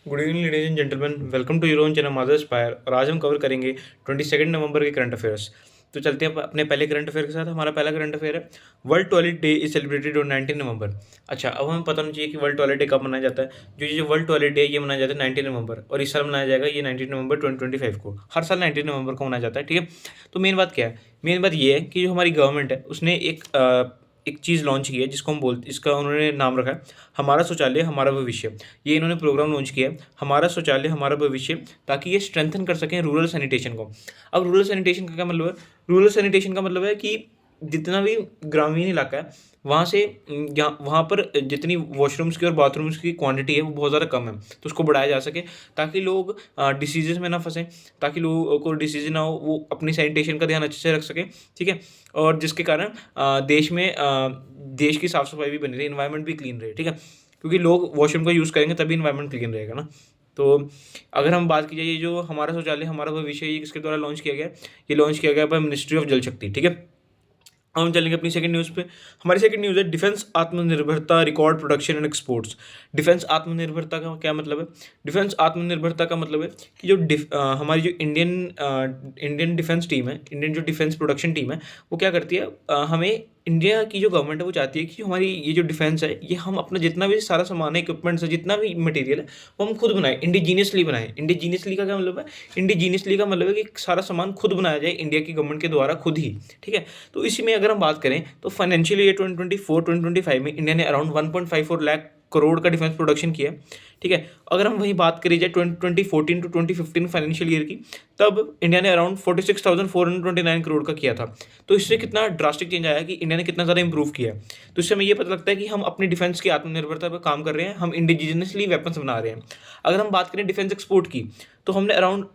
Good evening ladies and gentleman, welcome to your own channel Mother Spire. और आज हम cover करेंगे 22 नवंबर के करंट अफेयर्स। तो चलते हैं अपने पहले करंट अफेयर के साथ। हमारा पहला करंट अफेयर है, world toilet day is celebrated on 19 नवंबर। अच्छा, अब हमें पता होना चाहिए कि वर्ल्ड टॉयलेट डे कब मनाया जाता है। जो वर्ल्ड टॉयलेट डे है ये मनाया जाता है 19 नवंबर, और इस साल मनाया जाएगा ये 19 नवंबर 2025 को। हर साल 19 नवंबर को मनाया जाता है, ठीक है। तो मेन बात क्या है? मेन बात ये है कि जो हमारी गवर्नमेंट है उसने एक चीज़ लॉन्च की है जिसको हम बोलते, इसका उन्होंने नाम रखा है हमारा शौचालय हमारा भविष्य। ये इन्होंने प्रोग्राम लॉन्च किया है, हमारा शौचालय हमारा भविष्य, ताकि ये स्ट्रेंथन कर सकें रूरल सैनिटेशन को। अब रूरल सैनिटेशन का क्या मतलब है? रूरल सैनिटेशन का मतलब है कि जितना भी ग्रामीण इलाका है वहाँ से यहाँ वहाँ पर जितनी वॉशरूम्स की और बाथरूम्स की क्वांटिटी है वो बहुत ज़्यादा कम है, तो उसको बढ़ाया जा सके ताकि लोग डिसीजेज में ना फंसें, ताकि लोगों को डिसीज ना हो, वो अपनी सैनिटेशन का ध्यान अच्छे से रख सकें, ठीक है। और जिसके कारण देश की साफ़ सफाई भी बनी रहे, इन्वायरमेंट भी क्लीन रहे, ठीक है। क्योंकि लोग वॉशरूम का यूज़ करेंगे तभी इन्वायरमेंट क्लीन रहेगा ना। तो अगर हम बात की जाए, ये जो हमारा शौचालय हमारा भविष्य, ये किसके द्वारा लॉन्च किया गया है? ये लॉन्च किया गया बाय मिनिस्ट्री ऑफ जल शक्ति, ठीक है। अब हम चलेंगे अपनी सेकंड न्यूज़ पे। हमारी सेकंड न्यूज़ है, डिफेंस आत्मनिर्भरता record production and exports. Defence आत्मनिर्भरता का क्या मतलब है? डिफेंस आत्मनिर्भरता का मतलब है कि हमारी जो इंडियन डिफेंस टीम है, इंडियन जो डिफेंस प्रोडक्शन टीम है, वो क्या करती है, हमें इंडिया की जो गवर्नमेंट है वो चाहती है कि हमारी ये जो डिफेंस है, ये हम अपना जितना भी सारा सामान है, इक्विपमेंट्स है, जितना भी मटेरियल है, वो हम खुद बनाएं, इंडिजीनियसली बनाएं। इंडिजीनियसली का क्या मतलब है? इंडिजीनियसली का मतलब है कि सारा सामान खुद बनाया जाए इंडिया की गवर्नमेंट के द्वारा, खुद ही, ठीक है। तो इसी में अगर हम बात करें तो फाइनेंशियल ईयर 2024-2025 में इंडिया ने अराउंड 1.54 लाख करोड़ का डिफेंस प्रोडक्शन किया, ठीक है। अगर हम वही बात करी जाए 2014 टू 2015 फाइनेंशियल ईयर की, तब इंडिया ने अराउंड 46,429 करोड़ का किया था। तो इससे कितना ड्रास्टिक चेंज आया कि इंडिया ने कितना ज़्यादा इंप्रूव किया। तो इससे हमें ये पता लगता है कि हम अपनी डिफेंस की आत्मनिर्भरता पर काम कर रहे हैं, हम इंडिजिनियसली वेपन्स बना रहे हैं। अगर हम बात करें डिफेंस एक्सपोर्ट की, तो हमने अराउंड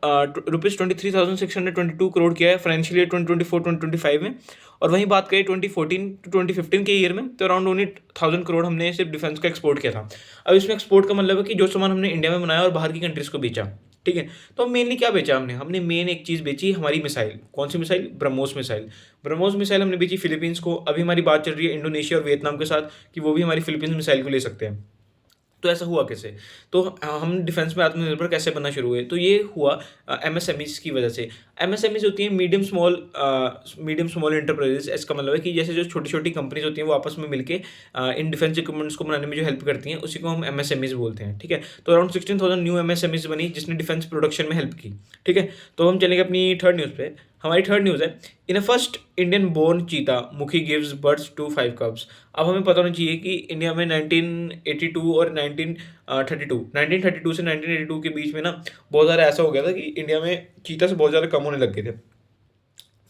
₹23,622 करोड़ किया है फाइनेंशियल ईयर 2024-2025 में। और वहीं बात करें 2014 टू 2015 के ईयर में, तो अराउंड ओनली 1,000 करोड़ हमने सिर्फ डिफेंस का एक्सपोर्ट किया था। अब इसमें एक्सपोर्ट का मतलब है कि जो सामान हमने इंडिया में बनाया और बाहर की कंट्रीज़ को बेचा, ठीक है। तो हम मेनली क्या बेचा? हमने मेन एक चीज़ बेची, हमारी मिसाइल। कौन सी missile? BrahMos missile. BrahMos missile हमने बेची फिलीपींस को। अभी हमारी बात चल रही है इंडोनेशिया और वियतनाम के साथ कि वो भी हमारी फिलीपींस मिसाइल को ले सकते हैं। तो ऐसा हुआ कैसे? तो हम डिफेंस में आत्मनिर्भर कैसे बनना शुरू हुए? तो ये हुआ एमएसएमईज़ की वजह से। एमएसएमईज़ होती हैं मीडियम स्मॉल एंटरप्राइजेज़। इसका मतलब है कि जैसे जो छोटी-छोटी कंपनीज़ होती हैं वो आपस में मिलके इन डिफेंस इक्विपमेंट्स को बनाने में जो हेल्प करती हैं, उसी को हम एमएसएमईज़ बोलते हैं, ठीक है। तो अराउंड 16,000 न्यू एमएसएमईज़ बनी जिसने डिफेंस प्रोडक्शन में हेल्प की, ठीक है। तो हम चलेंगे अपनी थर्ड न्यूज़ पे। हमारी थर्ड न्यूज़ है, इन अ फर्स्ट इंडियन बोर्न चीता मुखी गिव्स बर्थ टू 5 कब्स। अब हमें पता होना चाहिए कि इंडिया में 1982 और 1932 से 1982 के बीच में ना बहुत ज़्यादा ऐसा हो गया था कि इंडिया में चीता से बहुत ज़्यादा कम होने लग गए थे।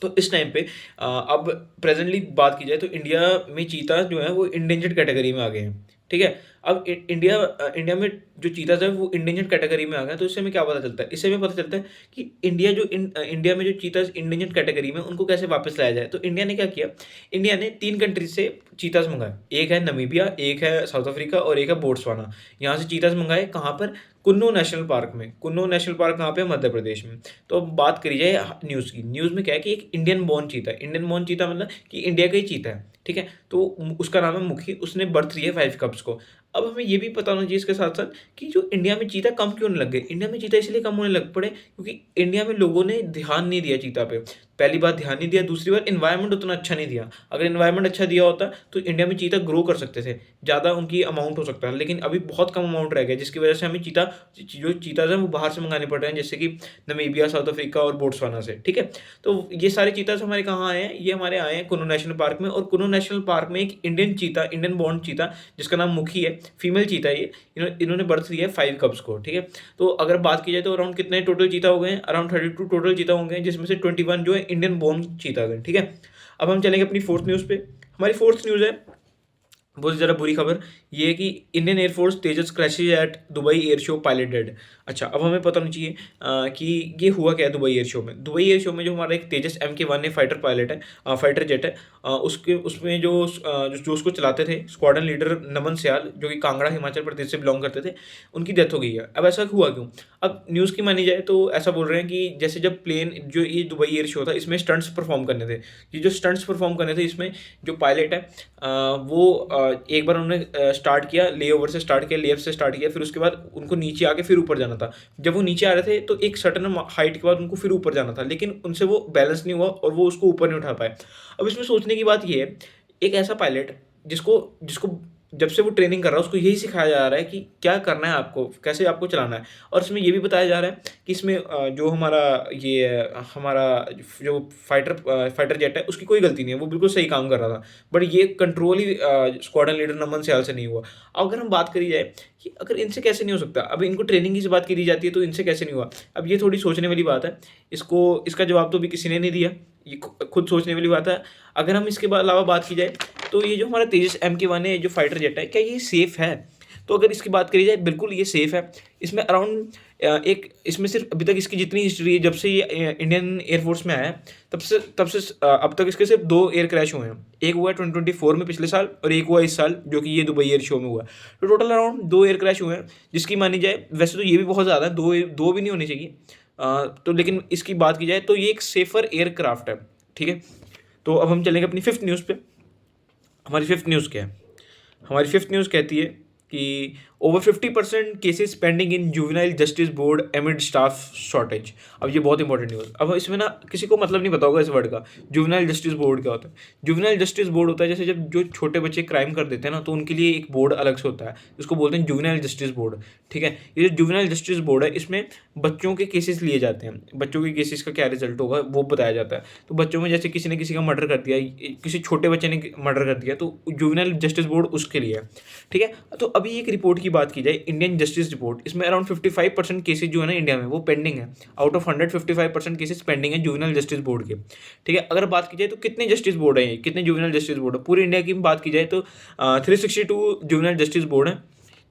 तो इस टाइम पे अब प्रेजेंटली बात की जाए तो इंडिया में चीता जो है वो इंडेंजर्ड कैटेगरी में आ गए हैं, ठीक है। अब इंडिया में जो चीताज़ है वो इंडेंजर्ड कैटेगरी में आ गए हैं। तो इससे हमें क्या पता चलता है? इससे हमें पता चलता है कि इंडिया में जो चीताज़ इंडेंजर्ड कैटेगरी में, उनको कैसे वापस लाया जाए। तो इंडिया ने क्या किया? इंडिया ने 3 कंट्रीज़ से चीताज़ मँगाए। एक है नमीबिया, एक है साउथ अफ्रीका और एक है बोट्सवाना। यहाँ से चीताज़ मँगाए कहाँ पर? कुन्नू नेशनल पार्क में। कुन्नू नेशनल पार्क कहाँ पे है? मध्य प्रदेश में। तो अब बात करी जाए न्यूज़ की। न्यूज़ में क्या है कि एक इंडियन बोर्न चीता है। इंडियन बोर्न चीता मतलब कि इंडिया का ही चीता है, ठीक है। तो उसका नाम है मुखी, उसने बर्थ लिया है 5 कब्स को। अब हमें ये भी पता होना चाहिए इसके साथ-साथ कि जो इंडिया में चीता कम क्यों होने लग गए? इंडिया में चीता इसलिए कम होने लग पड़े क्योंकि इंडिया में लोगों ने ध्यान नहीं दिया चीता पे। पहली बात ध्यान नहीं दिया, दूसरी बात एनवायरनमेंट उतना अच्छा नहीं दिया। अगर एनवायरनमेंट अच्छा दिया होता तो इंडिया में चीता ग्रो कर सकते थे, ज़्यादा उनकी अमाउंट हो सकता है। लेकिन अभी बहुत कम अमाउंट रह गया, जिसकी वजह से हमें जो चीताज़ हैं वो बाहर से मँगाने पड़ रहे हैं, जैसे कि नमीबिया, साउथ अफ्रीका और बोट्सवाना से, ठीक है। तो ये सारे चीताज़ हमारे कहाँ आए हैं? ये हमारे आए हैं कुन्नू नेशनल पार्क में। और कुन्नू नेशनल पार्क में एक इंडियन बोर्न चीता जिसका नाम मुखी है, फीमेल चीता है ये। इन्होंने बर्थ लिया है 5 कब्स को, ठीक है। तो अगर बात की जाए तो अराउंड कितने टोटल चीता हो गए हैं? अराउंड 32 टोटल चीता हो गए हैं, जिसमें से 21 जो है इंडियन बोर्न चीताज़ हैं, ठीक है। अब हम चलेंगे अपनी फोर्थ न्यूज़ पे। हमारी फोर्थ न्यूज़ है, बहुत ज़्यादा बुरी खबर। ये है कि Indian air force Tejas crashes at Dubai air show, pilot dead. अच्छा, अब हमें पता होना चाहिए कि ये हुआ क्या है दुबई एयर शो में। दुबई एयर शो में जो हमारा एक तेजस MK1 है, फाइटर पायलट है, फाइटर जेट है, उसके उसमें जो उसको चलाते थे स्क्वाड्रन लीडर नमन सयाल, जो कि कांगड़ा हिमाचल प्रदेश से बिलोंग करते थे, उनकी डेथ हो गई है। अब ऐसा हुआ क्यों? अब न्यूज़ की मानी जाए तो ऐसा बोल रहे हैं कि जैसे जब प्लेन, जो ये दुबई एयर शो था, इसमें स्टंट्स परफॉर्म करने थे। ये जो स्टंट्स परफॉर्म करने थे, इसमें जो पायलट है वो एक बार उन्होंने स्टार्ट किया, लेओवर से स्टार्ट किया, लेफ्ट से स्टार्ट किया, फिर उसके बाद उनको नीचे आके फिर ऊपर जाना था। जब वो नीचे आ रहे थे तो एक सर्टेन हाइट के बाद उनको फिर ऊपर जाना था, लेकिन उनसे वो बैलेंस नहीं हुआ और वो उसको ऊपर नहीं उठा पाए। अब इसमें सोचने की बात ये है, एक ऐसा पायलट जिसको जिसको जब से वो ट्रेनिंग कर रहा है उसको यही सिखाया जा रहा है कि क्या करना है आपको, कैसे आपको चलाना है। और इसमें ये भी बताया जा रहा है कि इसमें जो हमारा जो फाइटर जेट है उसकी कोई गलती नहीं है, वो बिल्कुल सही काम कर रहा था। बट ये कंट्रोल ही स्क्वाड्रन लीडर नमन सयाल से नहीं हुआ। अब अगर हम बात करी जाए कि अगर इनसे कैसे नहीं हो सकता, अब इनको ट्रेनिंग की से बात की जाती है तो इनसे कैसे नहीं हुआ, अब ये थोड़ी सोचने वाली बात है। इसका जवाब तो अभी किसी ने नहीं दिया, ये खुद सोचने वाली बात है। अगर हम इसके अलावा बात की जाए तो ये जो हमारा तेजस MK1 है, जो फाइटर जेट है, क्या ये सेफ़ है? तो अगर इसकी बात करी जाए, बिल्कुल ये सेफ़ है। इसमें अराउंड इसमें सिर्फ अभी तक इसकी जितनी हिस्ट्री है, जब से ये इंडियन एयरफोर्स में आया है, तब से अब तक इसके सिर्फ 2 एयर क्रैश हुए हैं। एक हुआ है 2024 में पिछले साल, और एक हुआ इस साल जो कि ये दुबई एयर शो में हुआ है। तो टोटल अराउंड 2 एयर क्रैश हुए हैं, जिसकी मानी जाए, वैसे तो ये भी बहुत ज़्यादा है, 2 भी नहीं होने चाहिए। तो लेकिन इसकी बात की जाए तो ये एक सेफ़र एयरक्राफ्ट है, ठीक है। तो अब हम चलेंगे अपनी 5th न्यूज़ पे। हमारी 5th न्यूज़ क्या है? हमारी 5th न्यूज़ कहती है कि over 50% cases pending in juvenile justice board एमिड staff shortage. अब ये बहुत इंपॉर्टेंट न्यूज़। अब इसमें ना किसी को मतलब नहीं पता होगा इस वर्ड का, जुवेनाइल जस्टिस बोर्ड क्या होता है। जुवेनाइल जस्टिस बोर्ड होता है, जैसे जब जो छोटे बच्चे क्राइम कर देते हैं ना, तो उनके लिए एक बोर्ड अलग से होता है, इसको बोलते हैं जुवेनाइल जस्टिस बोर्ड, ठीक है। ये जो जुवेनाइल जस्टिस बोर्ड है, इसमें बच्चों के केसेस लिए जाते हैं, बच्चों के केसेस का क्या रिजल्ट होगा वो बताया जाता है। तो बच्चों में जैसे किसी ने किसी का मर्डर कर दिया, किसी छोटे बच्चे ने मर्डर कर दिया, तो जुवेनाइल जस्टिस बोर्ड उसके लिए है, ठीक है। तो अभी एक रिपोर्ट की बात की जाए, इंडियन जस्टिस रिपोर्ट, इसमें अराउंड 55% केसेस जो है ना इंडिया में, वो पेंडिंग है। आउट ऑफ 100 55% केसेस पेंडिंग है जुवेनाइल जस्टिस बोर्ड के, ठीक है। अगर बात की जाए तो कितने जस्टिस बोर्ड है, कितने जुवेनाइल जस्टिस बोर्ड है पूरी इंडिया की बात की जाए तो 362 जुवेनाइल जस्टिस बोर्ड है,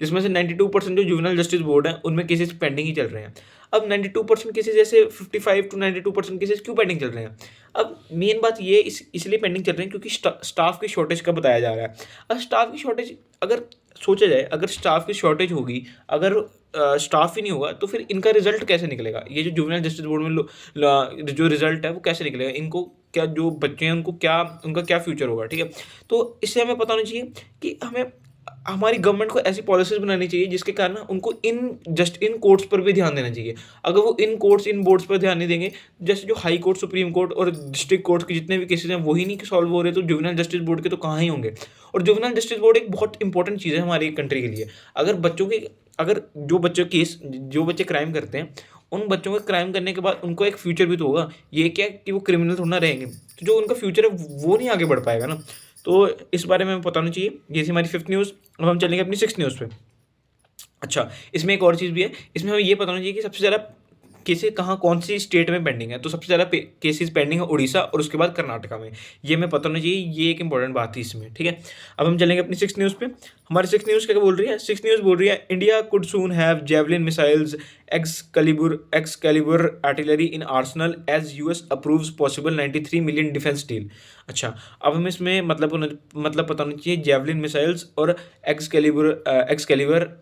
जिसमें से 92% जो जुवेनाइल जस्टिस बोर्ड है उनमें केसेस पेंडिंग ही चल रहे हैं। अब 92% केसेस, ऐसे 55 to 92% केसेस क्यों पेंडिंग चल रहे हैं? अब मेन बात ये इसलिए पेंडिंग चल रहे हैं क्योंकि स्टाफ की शॉर्टेज का बताया जा रहा है। अब स्टाफ की शॉर्टेज अगर सोचा जाए, अगर स्टाफ की शॉर्टेज होगी, अगर स्टाफ ही नहीं होगा तो फिर इनका रिजल्ट कैसे निकलेगा? ये जो जुवेनाइल जस्टिस बोर्ड में जो रिजल्ट है वो कैसे निकलेगा? इनको क्या, जो बच्चे हैं उनको क्या, उनका क्या फ्यूचर होगा, ठीक है। तो इससे हमें पता होना चाहिए कि हमारी गवर्नमेंट को ऐसी पॉलिसीज बनानी चाहिए जिसके कारण उनको इन कोर्ट्स पर भी ध्यान देना चाहिए। अगर वो इन कोर्ट्स, इन बोर्ड्स पर ध्यान नहीं देंगे, जैसे जो हाई कोर्ट, सुप्रीम कोर्ट और डिस्ट्रिक्ट कोर्ट के जितने भी केसेस हैं वही नहीं सॉल्व हो रहे, तो जुवेनाइल जस्टिस बोर्ड के तो कहाँ ही होंगे। और जुवेनाइल जस्टिस बोर्ड एक बहुत इंपॉर्टेंट चीज़ है हमारी कंट्री के लिए। अगर जो बच्चे क्राइम करते हैं, उन बच्चों के क्राइम करने के बाद उनको एक फ्यूचर भी तो होगा। ये क्या कि वो क्रिमिनल थोड़ा ना रहेंगे, तो जो उनका फ्यूचर है वो नहीं आगे बढ़ पाएगा ना। तो इस बारे में हमें पता होना चाहिए। ये थी हमारी 5th न्यूज़। अब हम चलेंगे अपनी 6th न्यूज़ पे। अच्छा, इसमें एक और चीज़ भी है, इसमें हमें ये पता होना चाहिए कि सबसे ज़्यादा केसेस कहाँ, कौन सी स्टेट में पेंडिंग है। तो सबसे ज़्यादा केसेस पेंडिंग है उड़ीसा और उसके बाद कर्नाटका में। ये हमें पता होना चाहिए, ये एक इंपॉर्टेंट बात थी इसमें, ठीक है। अब हम चलेंगे अपनी 6th न्यूज़ पे। हमारी 6th न्यूज़ क्या बोल रही है? 6th न्यूज़ बोल रही है, India could soon have Javelin missiles Excalibur artillery in arsenal as US approves possible 93 million defence deal. अच्छा, अब हमें इसमें मतलब पता होना चाहिए जेवलिन मिसाइल्स और एक्सकैलिबर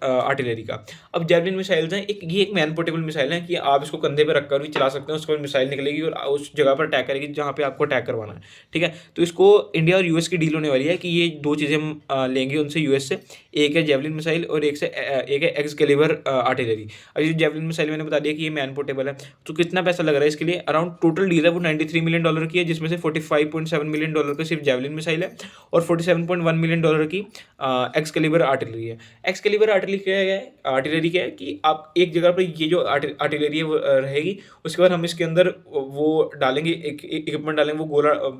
आर्टिलरी का। अब जेवलिन मिसाइल्स हैं, ये एक मैन पोर्टेबल मिसाइल है कि आप इसको कंधे पे रखकर भी चला सकते हैं, उसके बाद मिसाइल निकलेगी और उस जगह पर अटैक करेगी जहाँ पे आपको अटैक करवाना है, ठीक है। तो इसको इंडिया और यूएस की डील होने वाली है कि ये 2 चीज़ें हम लेंगे उनसे, यूएस से। एक है जेवलिन मिसाइल और एक है एक्सकैलिबर आर्टिलरी। अब ये जेवलिन मिसाइल मैंने बता दिया कि ये मैन पोर्टेबल है। तो कितना पैसा लग रहा है इसके लिए? अराउंड टोटल डील है वो $93 मिलियन की है, जिसमें से $45.7 मिलियन का सिर्फ जेवलिन मिसाइल है और $47.1 मिलियन की एक्सकैलिबर आर्टिलरी है। एक्सकैलिबर आर्टिलरी क्या है कि आप एक जगह पर ये जो आर्टिलरी है वो रहेगी, उसके बाद हम इसके अंदर वो डालेंगे, एक इक्विपमेंट डालेंगे, वो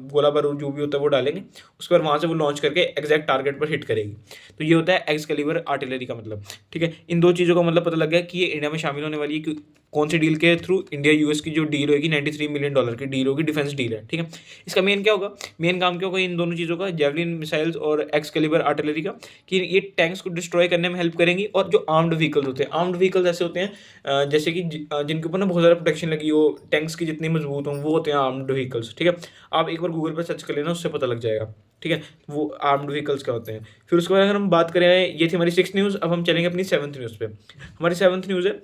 गोला बारूद जो भी होता है वो डालेंगे, उसके बाद वहाँ से वो लॉन्च करके एग्जैक्ट टारगेट पर हिट करेगी। तो ये होता है एक्सकैलिबर आर्टिलरी का मतलब, ठीक है। इन 2 चीज़ों का मतलब पता लग गया कि ये इंडिया में शामिल होने वाली है कि कौन सी डील के थ्रू? इंडिया यूएस की जो डील होगी $93 मिलियन की डील होगी, डिफेंस डील है, ठीक है। इसका मेन क्या होगा? मेन काम क्या होगा इन दोनों चीज़ों का, जेवलिन मिसाइल्स और एक्सकैलिबर आर्टिलरी का, कि ये टैंक्स को डिस्ट्रॉय करने में हेल्प करेंगी। और जो आर्म्ड व्हीकल्स होते हैं, आर्म्ड व्हीकल्स ऐसे होते हैं जैसे कि जिनके ऊपर ना बहुत ज़्यादा प्रोटेक्शन लगी हो, टैंक्स की जितनी मजबूत हों, वो होते हैं आर्म्ड व्हीकल्स, ठीक है। आप एक बार गूगल पर सर्च कर लेना, उससे पता लग जाएगा, ठीक है, वो आर्म्ड व्हीकल्स क्या होते हैं। फिर उसके बाद अगर हम बात करें, ये थी हमारी 6th न्यूज़। अब हम चलेंगे अपनी 7th न्यूज़ पे। हमारी 7th न्यूज़ है,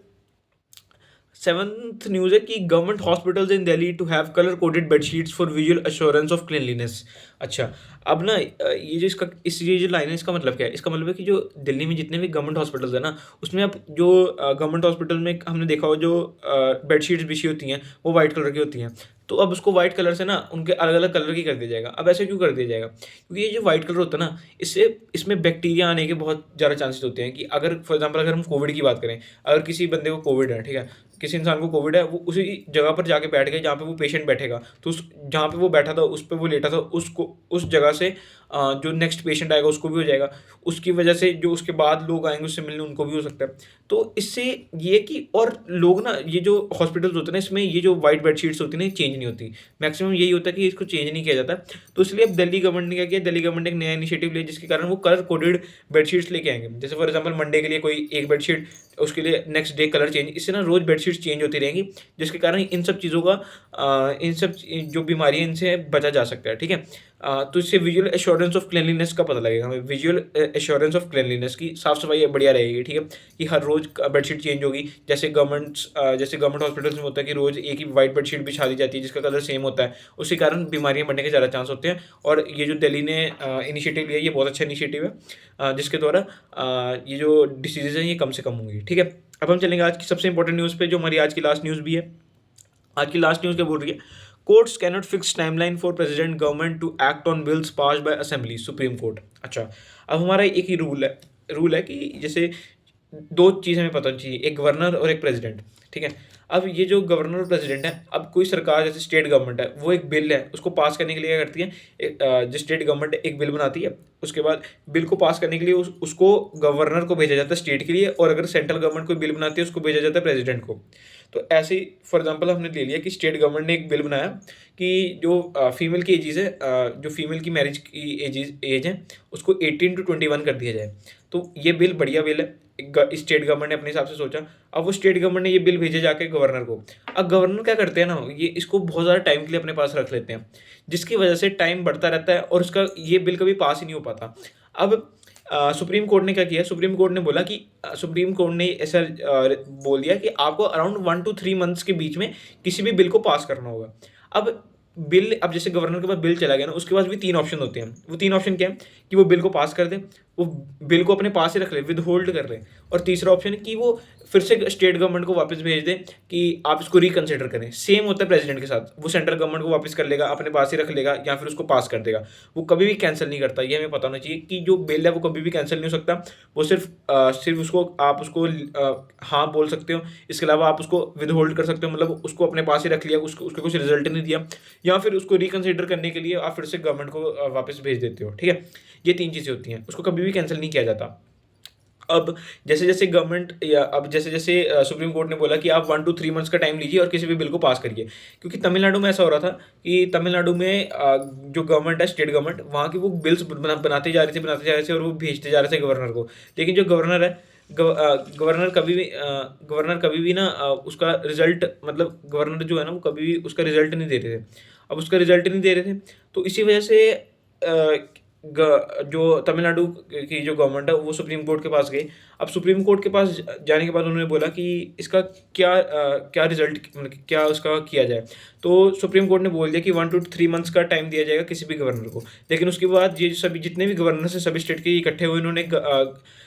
सेवंथ न्यूज़ है कि government hospitals in Delhi to have colour coded bedsheets for visual assurance of cleanliness. अच्छा, अब ना ये जो इसका ये जो लाइन है इसका मतलब क्या है? इसका मतलब है कि जो दिल्ली में जितने भी गवर्नमेंट हॉस्पिटल्स हैं ना, उसमें अब जो गवर्नमेंट हॉस्पिटल में हमने देखा हो जो बेडशीट्स बिछी होती हैं वो वाइट कलर की होती हैं। तो अब उसको वाइट कलर से ना उनके अलग-अलग कलर की कर दिया जाएगा। अब ऐसे क्यों कर दिया जाएगा? क्योंकि ये जो वाइट कलर होता है ना, इससे इसमें बैक्टीरिया आने के बहुत ज़्यादा चांसेस होते हैं कि अगर फॉर एग्ज़ाम्पल अगर हम कोविड की बात करें, अगर किसी बंदे को कोविड है, ठीक है? किसी इंसान को कोविड है, वो उसी जगह पर जाके बैठ गए जहाँ पे वो पेशेंट बैठेगा, तो उस जहाँ पे वो बैठा था, उस पे वो लेटा था, उसको उस जगह से जो नेक्स्ट पेशेंट आएगा उसको भी हो जाएगा। उसकी वजह से जो उसके बाद लोग आएँगे उससे मिलने उनको भी हो सकता है। तो इससे ये कि और लोग ना ये जो हॉस्पिटल्स होते हैं ना इसमें ये जो व्हाइट बेडशीट्स होती है ना ये चेंज नहीं होती। मैक्सिमम यही होता है कि इसको चेंज नहीं किया जाता। तो इसलिए अब दिल्ली गवर्नमेंट ने क्या किया, दिल्ली गवर्नमेंट ने एक नया इनिशिएटिव लिया जिसके कारण वो कलर कोडेड बेडशीट्स लेके आएँगे। जैसे फॉर एग्ज़ाम्पल मंडे के लिए कोई एक बेडशीट, उसके लिए नेक्स्ट डे कलर चेंज, इससे ना रोज़ बेडशीट्स चेंज होती रहेंगी, जिसके कारण इन सब चीज़ों का इन सब जो बीमारी है इनसे बचा जा सकता है, ठीक है? तो इससे विजुअल एश्योरेंस ऑफ क्लीनलीनेस का पता लगेगा हमें, विजुअल एश्योरेंस ऑफ क्लीनलीनेस की साफ-सफाई बढ़िया रहेगी, ठीक है? कि हर रोज़ बेडशीट चेंज होगी, जैसे गवर्नमेंट हॉस्पिटल्स में होता है कि रोज़ एक ही व्हाइट बेडशीट बिछा दी जाती है जिसका कलर सेम होता है, उसके कारण बीमारियाँ बढ़ने के ज़्यादा चांस होते हैं। और ये जो दिल्ली ने इनिशिएटिव लिया है ये बहुत अच्छा इनिशिएटिव है, जिसके द्वारा ये जो डिसीज़ेज़ हैं ये कम से कम होंगी, ठीक है? अब हम चलेंगे आज की सबसे इंपॉर्टेंट न्यूज़ पे, जो हमारी आज की लास्ट न्यूज़ भी है। आज की लास्ट न्यूज़ क्या बोल रही है? Courts cannot fix timeline for president government to act on bills passed by assembly, supreme court. अच्छा, अब हमारा एक ही रूल है कि जैसे 2 चीज़ हमें पता होनी चाहिए, एक गवर्नर और एक प्रेसिडेंट, ठीक है? अब ये जो गवर्नर और प्रेसिडेंट है, अब कोई सरकार जैसे स्टेट गवर्नमेंट है, वो एक बिल है, उसको पास करने के लिए क्या करती है, जो स्टेट गवर्नमेंट एक बिल बनाती है, उसके बाद बिल को पास करने के लिए उसको गवर्नर को भेजा जाता है स्टेट के लिए, और अगर सेंट्रल गवर्नमेंट कोई बिल बनाती है उसको भेजा जाता है प्रेसिडेंट को। तो ऐसे ही फॉर एग्जांपल हमने ले लिया कि स्टेट गवर्नमेंट ने एक बिल बनाया कि जो फीमेल की एजेस है, जो फीमेल की मैरिज की एज है उसको 18 टू 21 कर दिया जाए। तो ये बिल बढ़िया बिल है, स्टेट गवर्नमेंट ने अपने हिसाब से सोचा। अब वो स्टेट गवर्नमेंट ने ये बिल भेजे जाके गवर्नर को। अब गवर्नर क्या करते हैं ना, ये इसको बहुत ज़्यादा टाइम के लिए अपने पास रख लेते हैं, जिसकी वजह से टाइम बढ़ता रहता है और उसका ये बिल कभी पास ही नहीं हो पाता। अब सुप्रीम कोर्ट ने क्या किया, सुप्रीम कोर्ट ने बोला कि सुप्रीम कोर्ट ने ऐसा बोल दिया कि आपको अराउंड 1 टू 3 मंथ्स के बीच में किसी भी बिल को पास करना होगा। अब जैसे गवर्नर के पास बिल चला गया ना, उसके पास भी 3 ऑप्शन होते हैं। वो 3 ऑप्शन क्या है कि वो बिल को पास कर दे, वो बिल को अपने पास ही रख ले, विदहोल्ड कर ले, और तीसरा ऑप्शन है कि वो फिर से स्टेट गवर्नमेंट को वापस भेज दे कि आप इसको रिकंसिडर करें। सेम होता है प्रेसिडेंट के साथ, वो सेंट्रल गवर्नमेंट को वापस कर लेगा, अपने पास ही रख लेगा या फिर उसको पास कर देगा। वो कभी भी कैंसिल नहीं करता, ये हमें पता होना चाहिए कि जो बिल है वो कभी भी कैंसिल नहीं हो सकता। वो सिर्फ उसको आप उसको हाँ बोल सकते हो, इसके अलावा आप उसको विदहोल्ड कर सकते हो, मतलब उसको अपने पास ही रख लिया, उसको कुछ रिजल्ट नहीं दिया, या फिर उसको रिकंसिडर करने के लिए आप फिर से गवर्नमेंट को वापस भेज देते हो, ठीक है? ये 3 चीज़ें होती हैं, उसको कभी भी कैंसिल नहीं किया जाता। अब जैसे-जैसे सुप्रीम कोर्ट ने बोला कि आप 1 टू 3 मंथ्स का टाइम लीजिए और किसी भी बिल को पास करिए। क्योंकि तमिलनाडु में ऐसा हो रहा था कि तमिलनाडु में जो गवर्नमेंट है, स्टेट गवर्नमेंट, वहाँ की वो बिल्स बनाते जा रहे थे और वो भेजते जा रहे थे गवर्नर को। लेकिन जो गवर्नर है, गवर्नर कभी भी ना उसका रिज़ल्ट, मतलब गवर्नर जो है ना वो कभी भी उसका रिज़ल्ट नहीं दे रहे थे। अब उसका रिज़ल्ट नहीं दे रहे थे, तो इसी वजह से जो तमिलनाडु की जो गवर्नमेंट है वो सुप्रीम कोर्ट के पास गई। अब सुप्रीम कोर्ट के पास जाने के बाद उन्होंने बोला कि इसका क्या रिजल्ट, मतलब क्या उसका किया जाए। तो सुप्रीम कोर्ट ने बोल दिया कि 1 टू 3 मंथ्स का टाइम दिया जाएगा किसी भी गवर्नर को। लेकिन उसके बाद ये सभी जितने भी गवर्नर हैं सभी स्टेट के इकट्ठे हुए, इन्होंने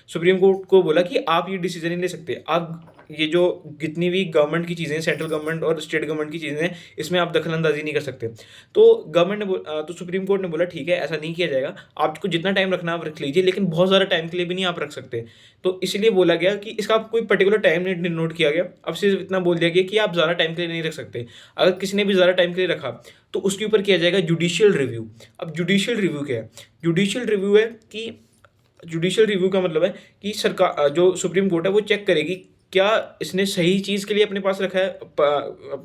सुप्रीम कोर्ट को बोला कि आप ये डिसीजन नहीं ले सकते, आप ये जो जितनी भी गवर्नमेंट की चीज़ें, सेंट्रल गवर्नमेंट और स्टेट गवर्नमेंट की चीज़ें हैं, इसमें आप दखल अंदाजी नहीं कर सकते। तो सुप्रीम कोर्ट ने बोला ठीक है, ऐसा नहीं किया जाएगा, आपको जितना टाइम रखना आप रख लीजिए, लेकिन बहुत ज़्यादा टाइम के लिए भी नहीं आप रख सकते। तो इसीलिए बोला गया कि इसका कोई पर्टिकुलर टाइम नहीं नोट किया गया। अब सिर्फ इतना बोल दिया गया कि आप ज़्यादा टाइम के लिए नहीं रख सकते। अगर किसी ने भी ज़्यादा टाइम के लिए रखा तो उसके ऊपर किया जाएगा जुडिशियल रिव्यू। अब जुडिशियल रिव्यू क्या है? जुडिशियल रिव्यू है कि जुडिशियल रिव्यू का मतलब है कि सरकार, जो सुप्रीम कोर्ट है वो चेक करेगी क्या इसने सही चीज़ के लिए अपने पास रखा है,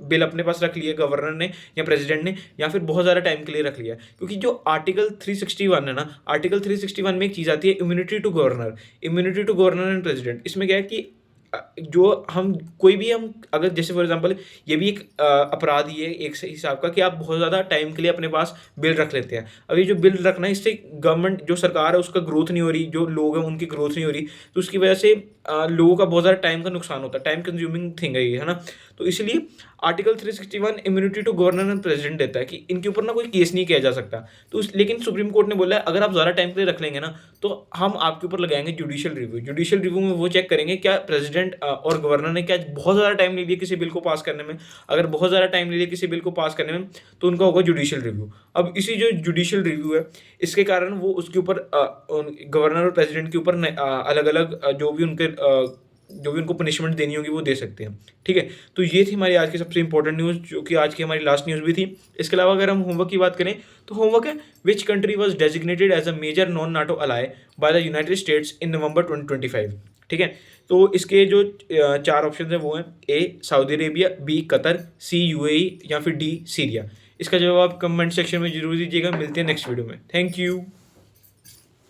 बिल अपने पास रख लिया गवर्नर ने या प्रेसिडेंट ने, या फिर बहुत ज़्यादा टाइम के लिए रख लिया। क्योंकि जो आर्टिकल 361 है ना, आर्टिकल 361 में एक चीज़ आती है, immunity to governor, immunity to governor and president. इसमें क्या है कि जो हम कोई भी हम अगर जैसे फॉर एग्जांपल ये भी एक अपराध ही है एक हिसाब का कि आप बहुत ज़्यादा टाइम के लिए अपने पास बिल रख लेते हैं। अब ये जो बिल रखना है इससे गवर्नमेंट जो सरकार है उसका ग्रोथ नहीं हो रही, जो लोग हैं उनकी ग्रोथ नहीं हो रही, तो उसकी वजह से लोगों का बहुत ज़्यादा टाइम का नुकसान होता है, टाइम कंज्यूमिंग थिंग है ना। तो इसलिए article 361 immunity to governor and president देता है कि इनके ऊपर ना कोई केस नहीं किया जा सकता। तो लेकिन सुप्रीम कोर्ट ने बोला है अगर आप ज़्यादा टाइम के लिए रख लेंगे ना तो हम आपके ऊपर लगाएंगे जुडिशियल रिव्यू। जुडिशियल रिव्यू में वो चेक करेंगे क्या प्रेसिडेंट और गवर्नर ने क्या बहुत ज़्यादा टाइम ले लिया किसी बिल को पास करने में। अगर बहुत ज़्यादा टाइम ले लिया किसी बिल को पास करने में तो उनका होगा जुडिशियल रिव्यू। अब इसी जो जुडिशियल रिव्यू है इसके कारण वो उसके ऊपर गवर्नर और प्रेसिडेंट के ऊपर अलग अलग जो भी उनको पनिशमेंट देनी होगी वो दे सकते हैं। ठीक है, तो ये थी हमारी आज की सबसे इंपॉर्टेंट न्यूज़, जो कि आज की हमारी लास्ट न्यूज़ भी थी। इसके अलावा अगर हम होमवर्क की बात करें तो होमवर्क है which country was designated as a major non NATO ally by the United States in November 2025। ठीक है, तो इसके जो 4 ऑप्शन है वो हैं ए सऊदी अरेबिया, बी कतर, सी यूएई या फिर डी सीरिया। इसका जवाब कमेंट सेक्शन में जरूर दीजिएगा। मिलते हैं नेक्स्ट वीडियो में। Thank you.